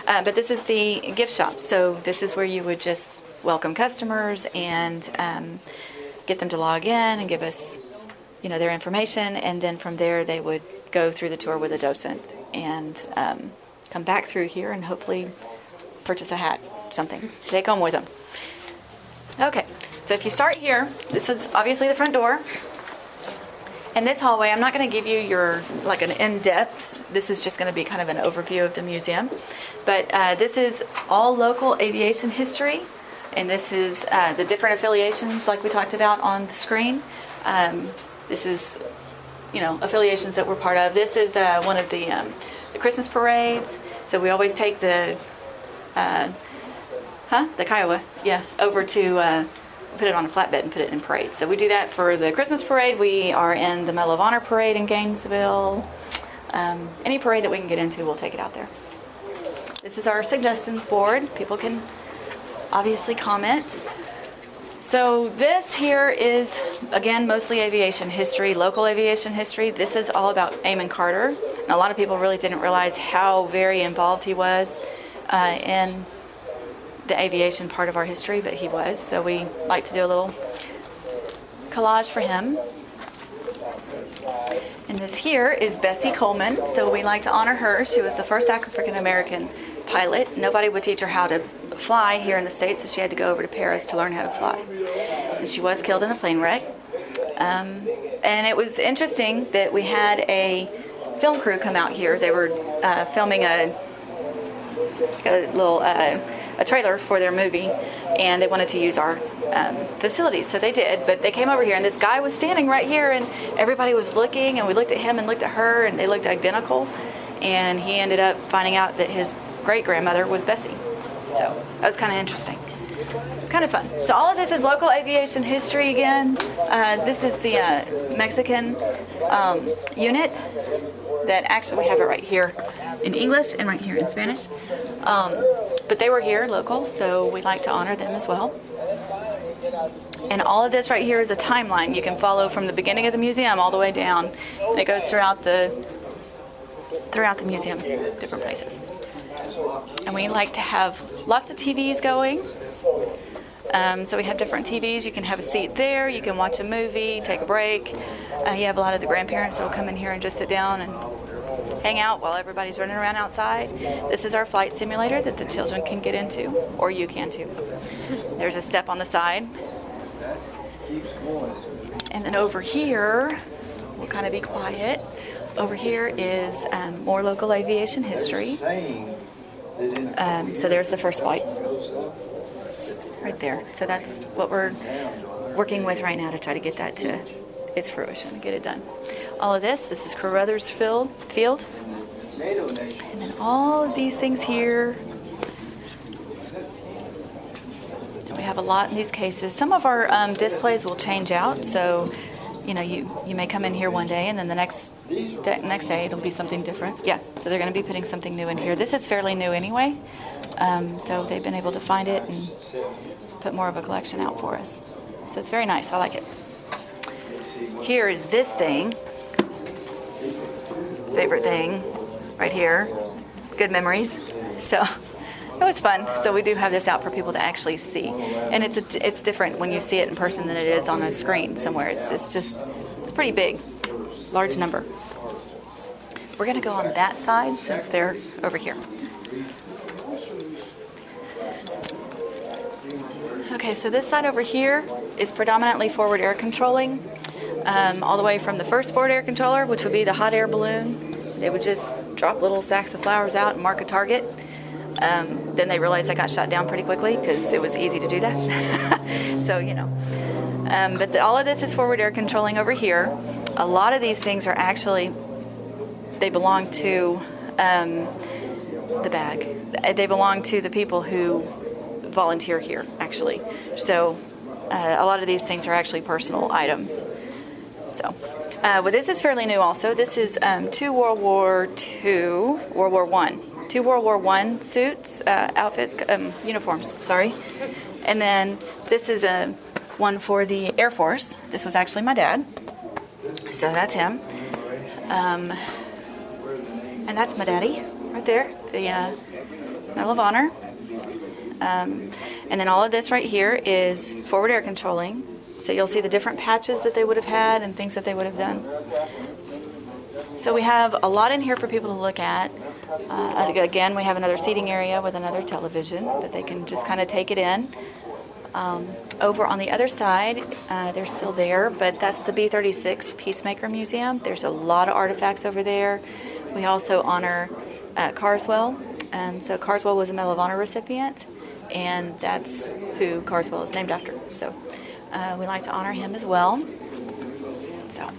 But this is the gift shop. So this is where you would just welcome customers and get them to log in and give us, their information. And then from there, they would go through the tour with a docent and come back through here and hopefully purchase a hat, something, take home with them. Okay, so if you start here, this is obviously the front door. And this hallway, I'm not going to give you an in-depth. This is just going to be kind of an overview of the museum. But this is all local aviation history. And this is the different affiliations like we talked about on the screen. This is, affiliations that we're part of. This is one of the Christmas parades. So we always take the Kiowa, over to put it on a flatbed and put it in parade. So we do that for the Christmas parade. We are in the Medal of Honor parade in Gainesville. Any parade that we can get into, we'll take it out there. This is our suggestions board. People can obviously comment. So this here is, again, mostly aviation history, local aviation history. This is all about Amon Carter. And a lot of people really didn't realize how very involved he was in the aviation part of our history, but he was. So we like to do a little collage for him. And this here is Bessie Coleman. So we like to honor her. She was the first African-American pilot. Nobody would teach her how to fly here in the States, so she had to go over to Paris to learn how to fly. And she was killed in a plane wreck. And it was interesting that we had a film crew come out here. They were filming a little a trailer for their movie, and they wanted to use our facilities, so they did. But they came over here, and this guy was standing right here, and everybody was looking, and we looked at him and looked at her, and they looked identical. And he ended up finding out that his great-grandmother was Bessie. So that was kind of interesting. It's kind of fun. So all of this is local aviation history again. This is the Mexican unit that actually, we have it right here in English and right here in Spanish. But they were here local, so we like to honor them as well. And all of this right here is a timeline you can follow from the beginning of the museum all the way down. And it goes throughout the museum, different places. And we like to have lots of TVs going. So we have different TVs. You can have a seat there. You can watch a movie, take a break. You have a lot of the grandparents that will come in here and just sit down and hang out while everybody's running around outside. This is our flight simulator that the children can get into, or you can too. There's a step on the side. And then over here, we'll kind of be quiet. Over here is more local aviation history. So there's the first flight right there. So that's what we're working with right now to try to get that to its fruition and get it done. All of this is Carruthers Field. And then all of these things here. And we have a lot in these cases. Some of our displays will change out. So, you may come in here one day and then the next day it'll be something different. Yeah, so they're going to be putting something new in here. This is fairly new anyway. So they've been able to find it and put more of a collection out for us. So it's very nice. I like it. Here is this thing. Favorite thing right here. Good memories. So it was fun. So we do have this out for people to actually see. And it's different when you see it in person than it is on a screen somewhere. It's pretty big. Large number. We're going to go on that side since they're over here. Okay, so this side over here is predominantly forward air controlling, all the way from the first forward air controller, which would be the hot air balloon. They would just drop little sacks of flowers out and mark a target. Then they realized I got shot down pretty quickly because it was easy to do that. So, but all of this is forward air controlling over here. A lot of these things are actually, they belong to the bag. They belong to the people who volunteer here, actually. So a lot of these things are actually personal items. So, well, this is fairly new also. This is two World War I suits, outfits, uniforms, sorry. And then this is one for the Air Force. This was actually my dad. So that's him. And that's my daddy right there. Medal of Honor. And then all of this right here is forward air controlling. So you'll see the different patches that they would have had and things that they would have done. So we have a lot in here for people to look at. Again, we have another seating area with another television that they can just kind of take it in. Over on the other side, they're still there, but that's the B-36 Peacemaker Museum. There's a lot of artifacts over there. We also honor Carswell. So Carswell was a Medal of Honor recipient, and that's who Carswell is named after. So we like to honor him as well. So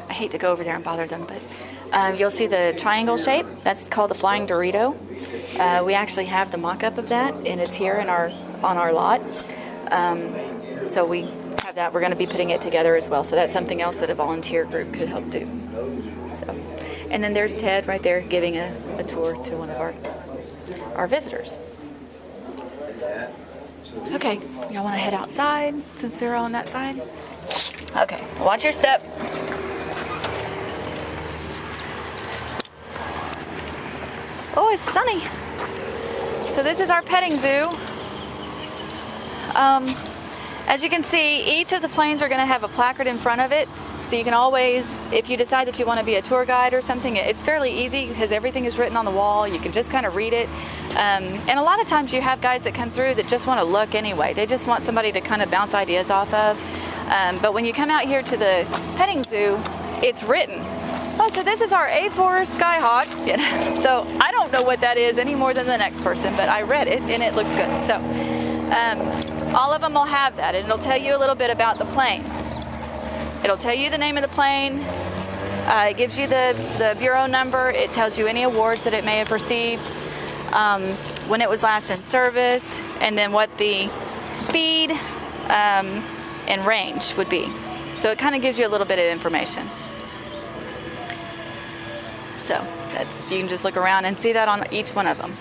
I hate to go over there and bother them, but you'll see the triangle shape. That's called the Flying Dorito. We actually have the mock-up of that, and it's here on our lot. So we have that. We're going to be putting it together as well. So that's something else that a volunteer group could help do. So, and then there's Ted right there giving a tour to one of our visitors. Okay, y'all want to head outside since they're all on that side? Okay, watch your step. Oh, it's sunny. So this is our petting zoo. As you can see, each of the planes are going to have a placard in front of it. So you can always, if you decide that you want to be a tour guide or something, it's fairly easy because everything is written on the wall. You can just kind of read it. And a lot of times you have guys that come through that just want to look anyway. They just want somebody to kind of bounce ideas off of. But when you come out here to the petting zoo, it's written. Oh, so this is our A4 Skyhawk. So I don't know what that is any more than the next person, but I read it and it looks good. So all of them will have that, and it'll tell you a little bit about the plane. It'll tell you the name of the plane. It gives you the bureau number. It tells you any awards that it may have received, when it was last in service, and then what the speed and range would be. So it kind of gives you a little bit of information. So you can just look around and see that on each one of them.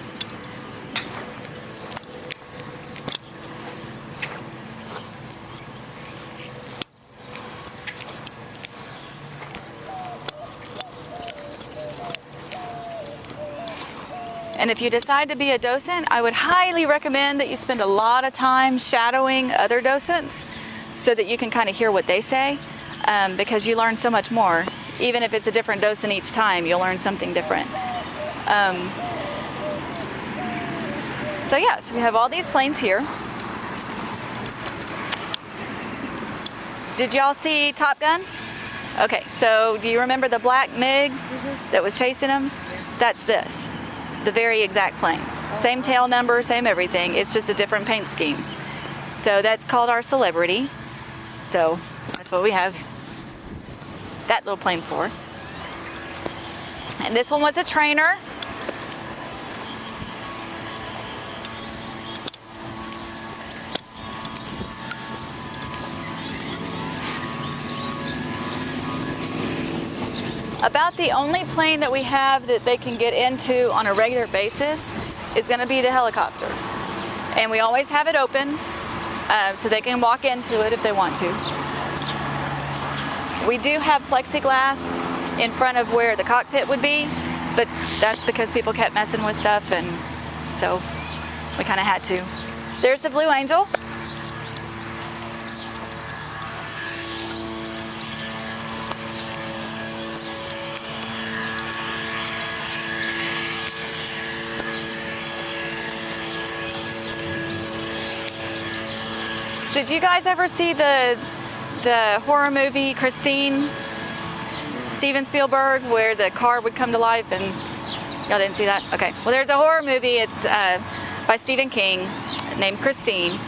And if you decide to be a docent, I would highly recommend that you spend a lot of time shadowing other docents so that you can kind of hear what they say, because you learn so much more. Even if it's a different docent each time, you'll learn something different. So we have all these planes here. Did y'all see Top Gun? Okay, so do you remember the black MiG that was chasing them? That's this. The very exact plane. Same tail number, same everything. It's just a different paint scheme. So that's called our Celebrity. So that's what we have that little plane for. And this one was a trainer. About the only plane that we have that they can get into on a regular basis is going to be the helicopter. And we always have it open so they can walk into it if they want to. We do have plexiglass in front of where the cockpit would be, but that's because people kept messing with stuff, and so we kind of had to. There's the Blue Angel. Did you guys ever see the horror movie Christine, Steven Spielberg, where the car would come to life? And y'all didn't see that? Okay. Well, there's a horror movie. It's by Stephen King named Christine,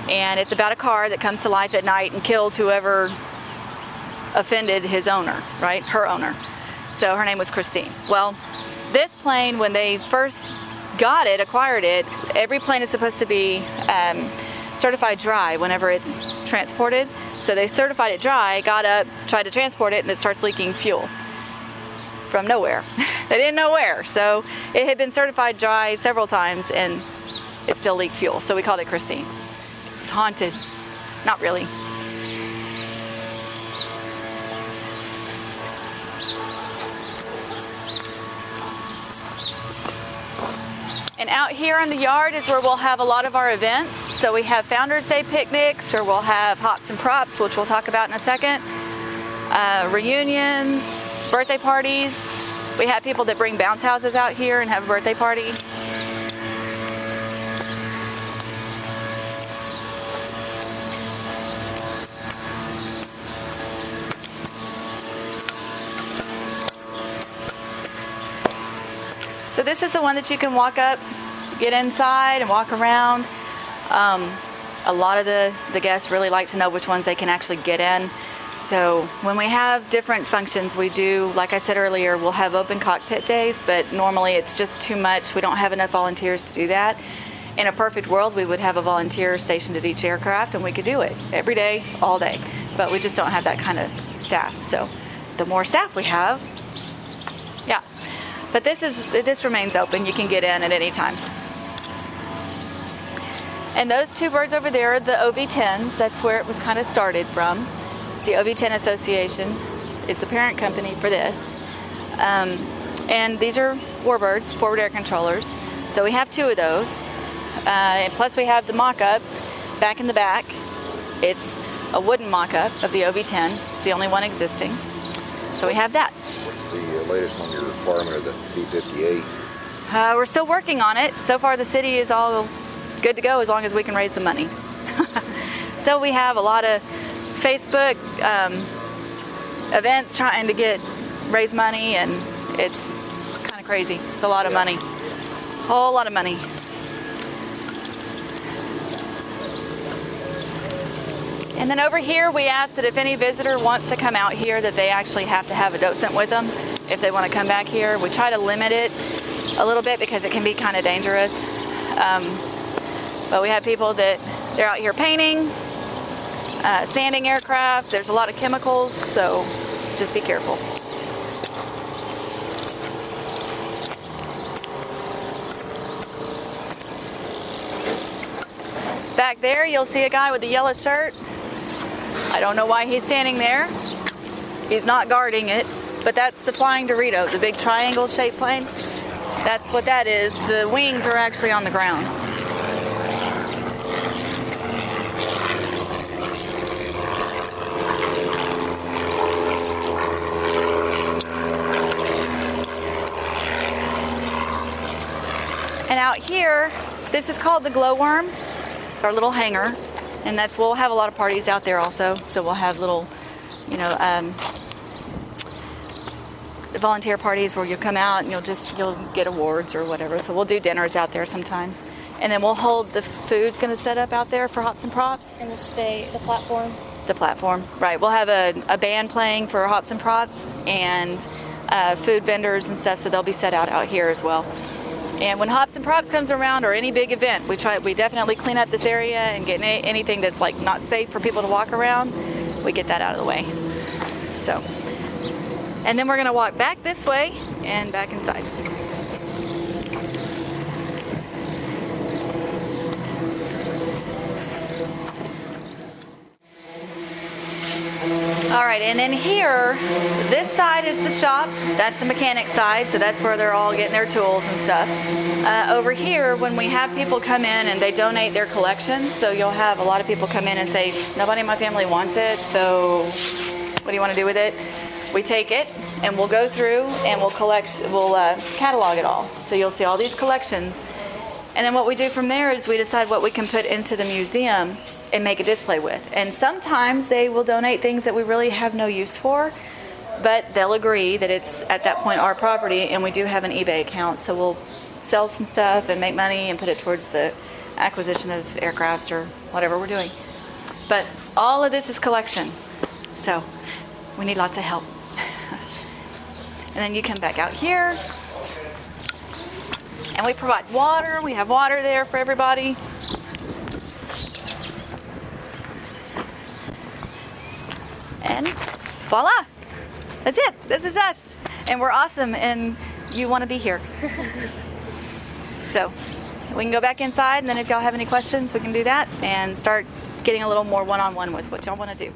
and it's about a car that comes to life at night and kills whoever offended his owner, right? Her owner. So her name was Christine. Well, this plane, when they first acquired it, every plane is supposed to be certified dry whenever it's transported. So they certified it dry, got up, tried to transport it, and it starts leaking fuel from nowhere. They didn't know where. So it had been certified dry several times and it still leaked fuel. So we called it Christine. It's haunted. Not really. And out here in the yard is where we'll have a lot of our events. So we have Founders Day picnics, or we'll have Hops and Props, which we'll talk about in a second. Reunions, birthday parties. We have people that bring bounce houses out here and have a birthday party. So this is the one that you can walk up, get inside and walk around. A lot of the guests really like to know which ones they can actually get in. So when we have different functions, we do, like I said earlier, we'll have open cockpit days, but normally it's just too much. We don't have enough volunteers to do that. In a perfect world, we would have a volunteer stationed at each aircraft and we could do it every day, all day. But we just don't have that kind of staff. So the more staff we have, yeah. But this remains open. You can get in at any time. And those two birds over there are the OV-10s. That's where it was kind of started from. It's the OV-10 Association. It's the parent company for this. And these are warbirds, forward air controllers. So we have two of those. And plus we have the mock-up back in the back. It's a wooden mock-up of the OV-10. It's the only one existing. So we have that. What's the latest on your requirement of the P-58? We're still working on it. So far the city is all good to go as long as we can raise the money. So we have a lot of Facebook events trying to raise money, and it's kind of crazy. It's a lot of money. A whole lot of money. And then over here we ask that if any visitor wants to come out here that they actually have to have a docent with them if they want to come back here. We try to limit it a little bit because it can be kind of dangerous. But we have people that they're out here painting, sanding aircraft. There's a lot of chemicals, so just be careful. Back there you'll see a guy with a yellow shirt. I don't know why he's standing there. He's not guarding it, but that's the Flying Dorito, the big triangle shaped plane. That's what that is. The wings are actually on the ground. And out here, this is called the glowworm. It's our little hangar, and we'll have a lot of parties out there also. So we'll have little, volunteer parties where you'll come out and you'll get awards or whatever. So we'll do dinners out there sometimes, and then we'll hold the food's going to set up out there for Hops and Props. And the platform. The platform, right? We'll have a band playing for Hops and Props and food vendors and stuff. So they'll be set out here as well. And when Hops and Props comes around, or any big event, we definitely clean up this area and get anything that's like not safe for people to walk around. We get that out of the way. So, and then we're going to walk back this way and back inside. All right, and in here, this side is the shop. That's the mechanic side, so that's where they're all getting their tools and stuff. Over here, when we have people come in and they donate their collections, so you'll have a lot of people come in and say, nobody in my family wants it, so what do you want to do with it? We take it and we'll go through and we'll catalog it all. So you'll see all these collections. And then what we do from there is we decide what we can put into the museum and make a display with. And sometimes they will donate things that we really have no use for, but they'll agree that it's at that point our property, and we do have an eBay account, so we'll sell some stuff and make money and put it towards the acquisition of aircrafts or whatever we're doing. But all of this is collection, so we need lots of help. And then you come back out here, and we provide water. We have water there for everybody. And voila, that's it. This is us. And we're awesome, and you want to be here. So we can go back inside, and then if y'all have any questions, we can do that and start getting a little more one-on-one with what y'all want to do.